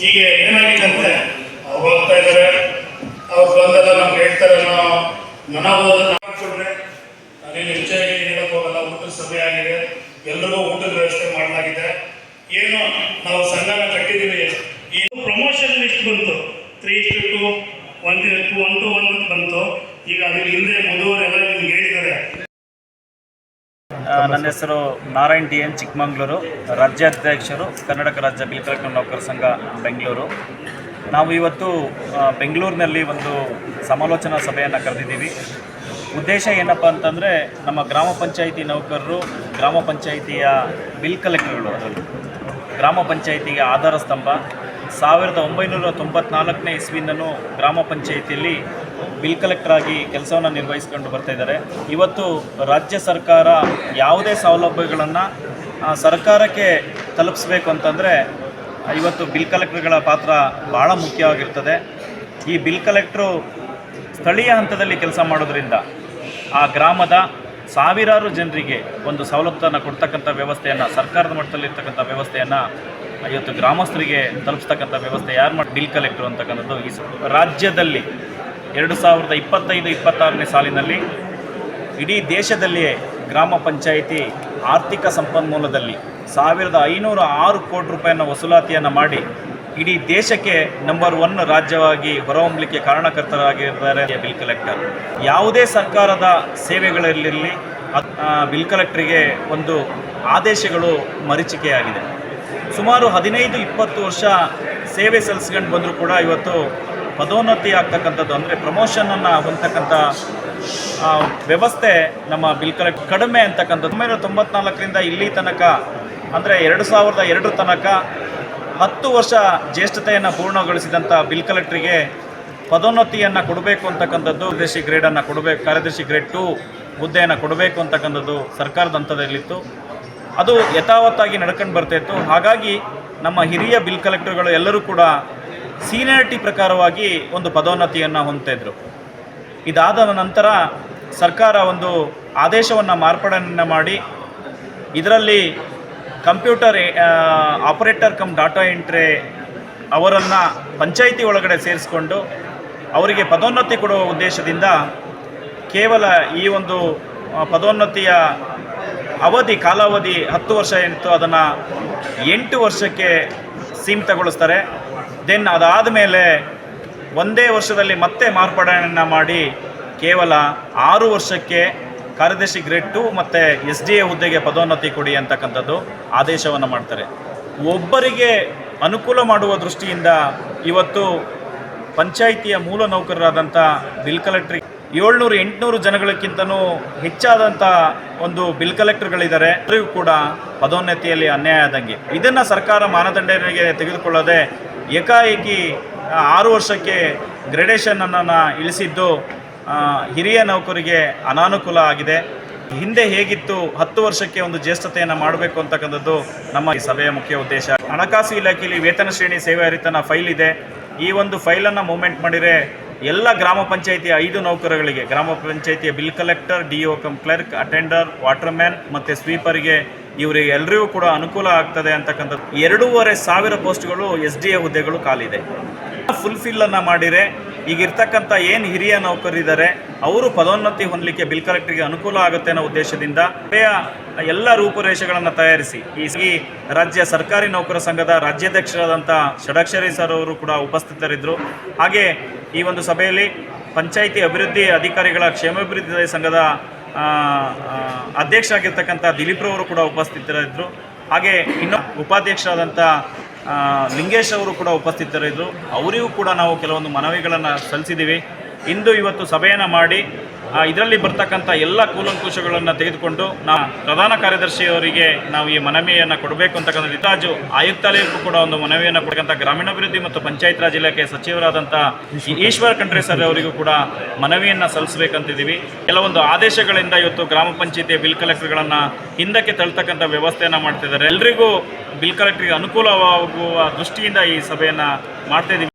ಈಗ ಏನಾಗಿದೆ ಅಂದ್ರೆ ಹೋಗ್ತಾ ಇದ್ದಾರೆ, ಅವ್ರು ಬಂದೆಲ್ಲ ನಮ್ಗೆ ಹೇಳ್ತಾರೆ, ಮನೋಬೋಧನೆ ಮಾಡಿಕೊಂಡ್ರೆ ಅದೇನು ಹೆಚ್ಚಾಗಿ ಹೇಳಕ್ ಹೋಗಲ್ಲ. ಊಟದ ಸಭೆ ಆಗಿದೆ, ಎಲ್ಲರಿಗೂ ಊಟದ ವ್ಯವಸ್ಥೆ ಮಾಡಲಾಗಿದೆ. ಏನು ನಾವು ಸಂಘನ ಕಟ್ಟಿದ್ದೀವಿ, ಏನು ಪ್ರಮೋಷನ್ ಲಿಸ್ಟ್ ಬಂತು 3:2 1:1 ಅಂತ ಬಂತು. ಈಗ ಅದ್ರ ಹಿಂದೆ ಮೊದಲವರೆಲ್ಲ ನಿಮ್ಗೆ ಹೇಳಿದ್ದಾರೆ. ನನ್ನ ಹೆಸರು ನಾರಾಯಣ್ ಡಿ ಎನ್, ಚಿಕ್ಕಮಗಳೂರು, ರಾಜ್ಯಾಧ್ಯಕ್ಷರು, ಕರ್ನಾಟಕ ರಾಜ್ಯ ಬಿಲ್ ಕಲೆಕ್ಟರ್ ನೌಕರ ಸಂಘ ಬೆಂಗಳೂರು. ನಾವು ಇವತ್ತು ಬೆಂಗಳೂರಿನಲ್ಲಿ ಒಂದು ಸಮಾಲೋಚನಾ ಸಭೆಯನ್ನು ಕರೆದಿದ್ದೀವಿ. ಉದ್ದೇಶ ಏನಪ್ಪ ಅಂತಂದರೆ, ನಮ್ಮ ಗ್ರಾಮ ಪಂಚಾಯಿತಿ ನೌಕರರು, ಗ್ರಾಮ ಪಂಚಾಯಿತಿಯ ಬಿಲ್ ಕಲೆಕ್ಟರ್ಗಳು, ಅದರಲ್ಲಿ ಗ್ರಾಮ ಪಂಚಾಯಿತಿಗೆ ಆಧಾರ ಸ್ತಂಭ. 1994ನೇ ಇಸ್ವಿಯಿಂದನೂ ಗ್ರಾಮ ಪಂಚಾಯಿತಿಯಲ್ಲಿ ಬಿಲ್ ಕಲೆಕ್ಟರ್ ಆಗಿ ಕೆಲಸವನ್ನು ನಿರ್ವಹಿಸಿಕೊಂಡು ಬರ್ತಾಯಿದ್ದಾರೆ. ಇವತ್ತು ರಾಜ್ಯ ಸರ್ಕಾರ ಯಾವುದೇ ಸೌಲಭ್ಯಗಳನ್ನು ಸರ್ಕಾರಕ್ಕೆ ತಲುಪಿಸ್ಬೇಕು ಅಂತಂದರೆ ಇವತ್ತು ಬಿಲ್ ಕಲೆಕ್ಟರ್ಗಳ ಪಾತ್ರ ಭಾಳ ಮುಖ್ಯವಾಗಿರ್ತದೆ. ಈ ಬಿಲ್ ಕಲೆಕ್ಟ್ರು ಸ್ಥಳೀಯ ಹಂತದಲ್ಲಿ ಕೆಲಸ ಮಾಡೋದ್ರಿಂದ ಆ ಗ್ರಾಮದ ಸಾವಿರಾರು ಜನರಿಗೆ ಒಂದು ಸವಲತ್ತನ್ನು ಕೊಡ್ತಕ್ಕಂಥ ವ್ಯವಸ್ಥೆಯನ್ನು, ಸರ್ಕಾರದ ಮಟ್ಟದಲ್ಲಿರ್ತಕ್ಕಂಥ ವ್ಯವಸ್ಥೆಯನ್ನು ಇವತ್ತು ಗ್ರಾಮಸ್ಥರಿಗೆ ತಲುಪಿಸ್ತಕ್ಕಂಥ ವ್ಯವಸ್ಥೆ ಯಾರು ಮಾಡಿ ಬಿಲ್ ಕಲೆಕ್ಟ್ರು ಅಂತಕ್ಕಂಥದ್ದು ಈ ರಾಜ್ಯದಲ್ಲಿ 2025-26ನೇ ಸಾಲಿನಲ್ಲಿ ಇಡೀ ದೇಶದಲ್ಲಿಯೇ ಗ್ರಾಮ ಪಂಚಾಯಿತಿ ಆರ್ಥಿಕ ಸಂಪನ್ಮೂಲದಲ್ಲಿ 1506 ಕೋಟಿ ರೂಪಾಯಿನ ವಸೂಲಾತಿಯನ್ನು ಮಾಡಿ ಇಡೀ ದೇಶಕ್ಕೆ ನಂಬರ್ 1 ರಾಜ್ಯವಾಗಿ ಹೊರಹೊಮ್ಮಲಿಕ್ಕೆ ಕಾರಣಕರ್ತರಾಗಿದ್ದಾರೆ ಬಿಲ್ ಕಲೆಕ್ಟರ್. ಯಾವುದೇ ಸರ್ಕಾರದ ಸೇವೆಗಳಿರಲಿ, ಬಿಲ್ ಕಲೆಕ್ಟರಿಗೆ ಒಂದು ಆದೇಶಗಳು ಮರೀಚಿಕೆಯಾಗಿದೆ. ಸುಮಾರು 15-20 ವರ್ಷ ಸೇವೆ ಸಲ್ಲಿಸ್ಕೊಂಡು ಬಂದರೂ ಕೂಡ ಇವತ್ತು ಪದೋನ್ನತಿ ಆಗ್ತಕ್ಕಂಥದ್ದು, ಅಂದರೆ ಪ್ರಮೋಷನನ್ನು ಹೊಂದತಕ್ಕಂಥ ವ್ಯವಸ್ಥೆ ನಮ್ಮ ಬಿಲ್ ಕಲೆಕ್ಟರ್ ಕಡಿಮೆ ಅಂತಕ್ಕಂಥದ್ದು. 1994ರಿಂದ ಇಲ್ಲಿ ತನಕ, ಅಂದರೆ 2002 ತನಕ 10 ವರ್ಷ ಜ್ಯೇಷ್ಠತೆಯನ್ನು ಪೂರ್ಣಗೊಳಿಸಿದಂಥ ಬಿಲ್ ಕಲೆಕ್ಟ್ರಿಗೆ ಪದೋನ್ನತಿಯನ್ನು ಕೊಡಬೇಕು ಅಂತಕ್ಕಂಥದ್ದು, ಕಾರ್ಯದರ್ಶಿ ಗ್ರೇಡನ್ನು ಕೊಡಬೇಕು, ಕಾರ್ಯದರ್ಶಿ ಗ್ರೇಡ್ 2 ಹುದ್ದೆಯನ್ನು ಕೊಡಬೇಕು ಅಂತಕ್ಕಂಥದ್ದು ಸರ್ಕಾರದ ಹಂತದಲ್ಲಿತ್ತು. ಅದು ಯಥಾವತ್ತಾಗಿ ನಡ್ಕೊಂಡು ಬರ್ತಾಯಿತ್ತು. ಹಾಗಾಗಿ ನಮ್ಮ ಹಿರಿಯ ಬಿಲ್ ಕಲೆಕ್ಟರ್ಗಳು ಎಲ್ಲರೂ ಕೂಡ ಸೀನಿಯಾರಿಟಿ ಪ್ರಕಾರವಾಗಿ ಒಂದು ಪದೋನ್ನತಿಯನ್ನು ಹೊಂದ್ತಾಯಿದ್ರು. ಇದಾದ ನಂತರ ಸರ್ಕಾರ ಒಂದು ಆದೇಶವನ್ನು ಮಾರ್ಪಾಡನ್ನು ಮಾಡಿ ಇದರಲ್ಲಿ computer operator come data entry ಅವರನ್ನು ಪಂಚಾಯಿತಿ ಒಳಗಡೆ ಸೇರಿಸ್ಕೊಂಡು ಅವರಿಗೆ ಪದೋನ್ನತಿ ಕೊಡುವ ಉದ್ದೇಶದಿಂದ ಕೇವಲ ಈ ಒಂದು ಪದೋನ್ನತಿಯ ಕಾಲಾವಧಿ 10 ವರ್ಷ ಏನಿತ್ತು ಅದನ್ನು 8 ವರ್ಷಕ್ಕೆ ಸೀಮಿತಗೊಳಿಸ್ತಾರೆ. ದೆನ್ ಅದಾದ ಮೇಲೆ ಒಂದೇ ವರ್ಷದಲ್ಲಿ ಮತ್ತೆ ಮಾರ್ಪಾಡಣೆಯನ್ನು ಮಾಡಿ ಕೇವಲ 6 ವರ್ಷಕ್ಕೆ ಕಾರ್ಯದರ್ಶಿ ಗ್ರೇಡ್ 2 ಮತ್ತು SDA ಹುದ್ದೆಗೆ ಪದೋನ್ನತಿ ಕೊಡಿ ಅಂತಕ್ಕಂಥದ್ದು ಆದೇಶವನ್ನು ಮಾಡ್ತಾರೆ. ಒಬ್ಬರಿಗೆ ಅನುಕೂಲ ಮಾಡುವ ದೃಷ್ಟಿಯಿಂದ ಇವತ್ತು ಪಂಚಾಯಿತಿಯ ಮೂಲ ನೌಕರರಾದಂಥ ಬಿಲ್ ಕಲೆಕ್ಟ್ರಿಗೆ 700-800 ಜನಗಳಿಗಿಂತನೂ ಹೆಚ್ಚಾದಂಥ ಒಂದು ಬಿಲ್ ಕಲೆಕ್ಟರ್ಗಳಿದ್ದಾರೆ. ಅವರಿಗೂ ಕೂಡ ಪದೋನ್ನತಿಯಲ್ಲಿ ಅನ್ಯಾಯ ಆದಂಗೆ. ಇದನ್ನು ಸರ್ಕಾರ ಮಾನದಂಡನೆಗೆ ತೆಗೆದುಕೊಳ್ಳದೆ ಏಕಾಏಕಿ 6 ವರ್ಷಕ್ಕೆ ಗ್ರೇಡೇಷನನ್ನು ಇಳಿಸಿದ್ದು ಹಿರಿಯ ನೌಕರಿಗೆ ಅನಾನುಕೂಲ ಆಗಿದೆ. ಹಿಂದೆ ಹೇಗಿತ್ತು 10 ವರ್ಷಕ್ಕೆ ಒಂದು ಜ್ಯೇಷ್ಠತೆಯನ್ನು ಮಾಡಬೇಕು ಅಂತಕ್ಕಂಥದ್ದು ನಮ್ಮ ಈ ಸಭೆಯ ಮುಖ್ಯ ಉದ್ದೇಶ. ಹಣಕಾಸು ಇಲಾಖೆಯಲ್ಲಿ ವೇತನ ಶ್ರೇಣಿ ಸೇವಾ ಹರಿತನ ಫೈಲ್ ಇದೆ. ಈ ಒಂದು ಫೈಲನ್ನು ಮೂವ್ಮೆಂಟ್ ಮಾಡಿದರೆ ಎಲ್ಲ ಗ್ರಾಮ ಪಂಚಾಯಿತಿಯ 5 ನೌಕರಗಳಿಗೆ, ಗ್ರಾಮ ಪಂಚಾಯಿತಿಯ bill collector, DO come clerk, attender, Waterman ಮತ್ತು ಸ್ವೀಪರ್ಗೆ ಇವರಿಗೆ ಎಲ್ಲರಿಗೂ ಕೂಡ ಅನುಕೂಲ ಆಗ್ತದೆ ಅಂತಕ್ಕಂಥದ್ದು. 2500 ಪೋಸ್ಟ್ಗಳು SDA ಹುದ್ದೆಗಳು ಖಾಲಿದೆ. ಫುಲ್ಫಿಲ್ಲನ್ನು ಮಾಡಿದರೆ ಈಗಿರ್ತಕ್ಕಂಥ ಏನು ಹಿರಿಯ ನೌಕರಿದ್ದಾರೆ ಅವರು ಪದೋನ್ನತಿ ಹೊಂದಲಿಕ್ಕೆ ಬಿಲ್ ಕಲೆಕ್ಟರ್ಗೆ ಅನುಕೂಲ ಆಗುತ್ತೆ ಅನ್ನೋ ಉದ್ದೇಶದಿಂದ ಎಲ್ಲ ರೂಪುರೇಷೆಗಳನ್ನು ತಯಾರಿಸಿ ಈ ರಾಜ್ಯ ಸರ್ಕಾರಿ ನೌಕರ ಸಂಘದ ರಾಜ್ಯಾಧ್ಯಕ್ಷರಾದಂಥ ಷಡಕ್ಷರಿ ಸರ್ ಅವರು ಕೂಡ ಉಪಸ್ಥಿತರಿದ್ದರು. ಹಾಗೆ ಈ ಒಂದು ಸಭೆಯಲ್ಲಿ ಪಂಚಾಯಿತಿ ಅಭಿವೃದ್ಧಿ ಅಧಿಕಾರಿಗಳ ಕ್ಷೇಮಾಭಿವೃದ್ಧಿ ಸಂಘದ ಅಧ್ಯಕ್ಷರಾಗಿರ್ತಕ್ಕಂಥ ದಿಲೀಪ್ರವರು ಕೂಡ ಉಪಸ್ಥಿತರಿದ್ದರು. ಹಾಗೆ ಇನ್ನು ಉಪಾಧ್ಯಕ್ಷರಾದಂಥ ಲಿಂಗೇಶ್ ಅವರು ಕೂಡ ಉಪಸ್ಥಿತರಿದ್ದರು. ಅವರಿಗೂ ಕೂಡ ನಾವು ಕೆಲವೊಂದು ಮನವಿಗಳನ್ನು ಸಲ್ಲಿಸಿದ್ದೀವಿ. ಇವತ್ತು ಸಭೆಯನ್ನು ಮಾಡಿ ಇದರಲ್ಲಿ ಬರ್ತಕ್ಕಂಥ ಎಲ್ಲ ಕೂಲಂಕುಷಗಳನ್ನು ತೆಗೆದುಕೊಂಡು ಪ್ರಧಾನ ಕಾರ್ಯದರ್ಶಿಯವರಿಗೆ ನಾವು ಈ ಮನವಿಯನ್ನು ಕೊಡಬೇಕು ಅಂತಕ್ಕಂಥ ರಿತಾಜು ಆಯುಕ್ತಾಲಯಕ್ಕೂ ಕೂಡ ಒಂದು ಮನವಿಯನ್ನು ಕೊಡತಕ್ಕಂಥ ಗ್ರಾಮೀಣಾಭಿವೃದ್ಧಿ ಮತ್ತು ಪಂಚಾಯತ್ ರಾಜ್ ಇಲಾಖೆ ಸಚಿವರಾದಂಥ ಈಶ್ವರ್ ಖಂಡ್ರೆ ಸರ್ ಅವರಿಗೂ ಕೂಡ ಮನವಿಯನ್ನು ಸಲ್ಲಿಸಬೇಕಂತಿದ್ದೀವಿ. ಕೆಲವೊಂದು ಆದೇಶಗಳಿಂದ ಇವತ್ತು ಗ್ರಾಮ ಪಂಚಾಯತಿಯ ಬಿಲ್ ಕಲೆಕ್ಟರ್ಗಳನ್ನು ಹಿಂದಕ್ಕೆ ತಳ್ತಕ್ಕಂಥ ವ್ಯವಸ್ಥೆಯನ್ನು ಮಾಡ್ತಿದ್ದಾರೆ. ಎಲ್ರಿಗೂ ಬಿಲ್ ಕಲೆಕ್ಟರ್ಗೆ ಅನುಕೂಲವಾಗುವ ದೃಷ್ಟಿಯಿಂದ ಈ ಸಭೆಯನ್ನು ಮಾಡ್ತಾಯಿದ್ದೀವಿ.